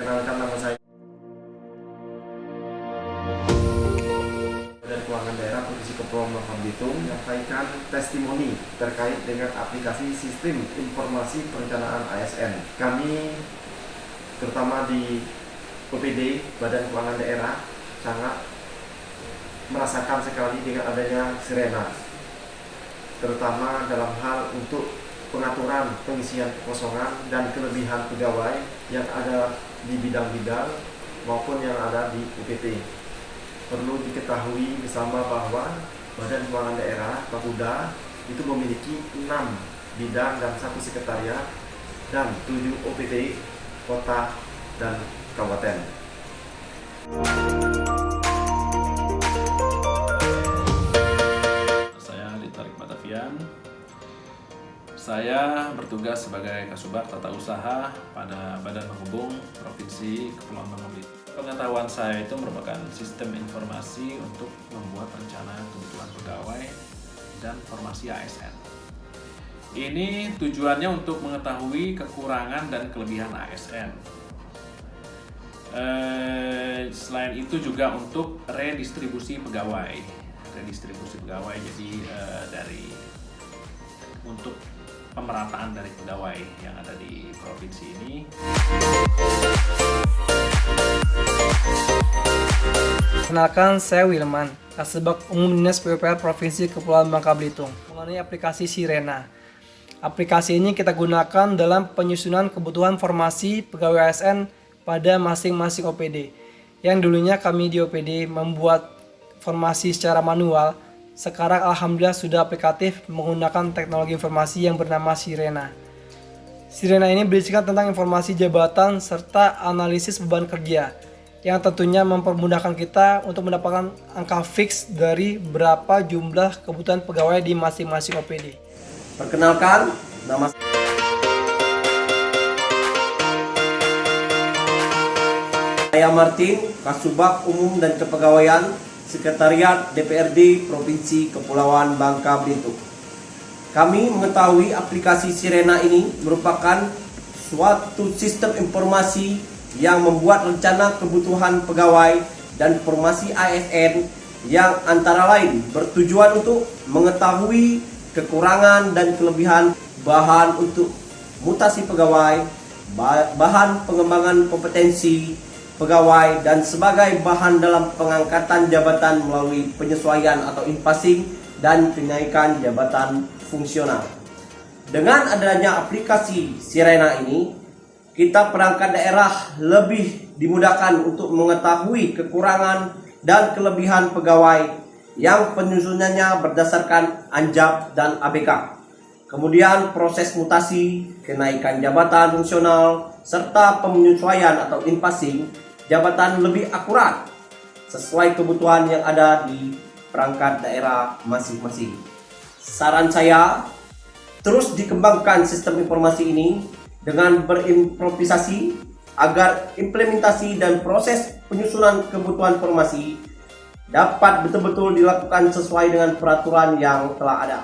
Kenalkan, nama saya Badan Keuangan Daerah Provinsi Kepulauan Bangka Belitung menyampaikan testimoni terkait dengan aplikasi Sistem Informasi Perencanaan ASN. Kami terutama di OPD Badan Keuangan Daerah sangat merasakan sekali dengan adanya Sirena, terutama dalam hal untuk pengaturan pengisian kekosongan dan kelebihan pegawai yang ada di bidang-bidang maupun yang ada di UPT. Perlu diketahui bersama bahwa Badan Keuangan Daerah Bakuda itu memiliki 6 bidang dan 1 sekretariat dan 7 OPT kota dan kabupaten. Saya bertugas sebagai Kasubag Tata Usaha pada Badan Penghubung Provinsi Kepulauan Bangka Belitung. Pengetahuan saya itu merupakan sistem informasi untuk membuat rencana kebutuhan pegawai dan formasi ASN. Ini tujuannya untuk mengetahui kekurangan dan kelebihan ASN. Selain itu juga untuk redistribusi pegawai. Jadi untuk pemerataan dari pegawai yang ada di provinsi ini. Kenalkan, saya Wilman, Kasubag Umum Dinas PUPR Provinsi Kepulauan Bangka Belitung. Mengenai aplikasi Sirena. Aplikasi ini kita gunakan dalam penyusunan kebutuhan formasi pegawai ASN pada masing-masing OPD. Yang dulunya kami di OPD membuat formasi secara manual, sekarang alhamdulillah sudah aplikatif menggunakan teknologi informasi yang bernama Sirena. Sirena ini berisikan tentang informasi jabatan serta analisis beban kerja, yang tentunya mempermudahkan kita untuk mendapatkan angka fix dari berapa jumlah kebutuhan pegawai di masing-masing OPD. Perkenalkan, nama saya Martin, Kasubag Umum dan Kepegawaian Sekretariat DPRD Provinsi Kepulauan Bangka Belitung. Kami mengetahui aplikasi Sirena ini merupakan suatu sistem informasi yang membuat rencana kebutuhan pegawai dan formasi ASN yang antara lain bertujuan untuk mengetahui kekurangan dan kelebihan bahan untuk mutasi pegawai, bahan pengembangan kompetensi pegawai, dan sebagai bahan dalam pengangkatan jabatan melalui penyesuaian atau in-passing dan kenaikan jabatan fungsional. Dengan adanya aplikasi Sirena ini, kita perangkat daerah lebih dimudahkan untuk mengetahui kekurangan dan kelebihan pegawai yang penyusunannya berdasarkan Anjab dan ABK. Kemudian proses mutasi, kenaikan jabatan fungsional, serta penyesuaian atau in-passing jabatan lebih akurat sesuai kebutuhan yang ada di perangkat daerah masing-masing. Saran saya, terus dikembangkan sistem informasi ini dengan berimprovisasi agar implementasi dan proses penyusunan kebutuhan formasi dapat betul-betul dilakukan sesuai dengan peraturan yang telah ada.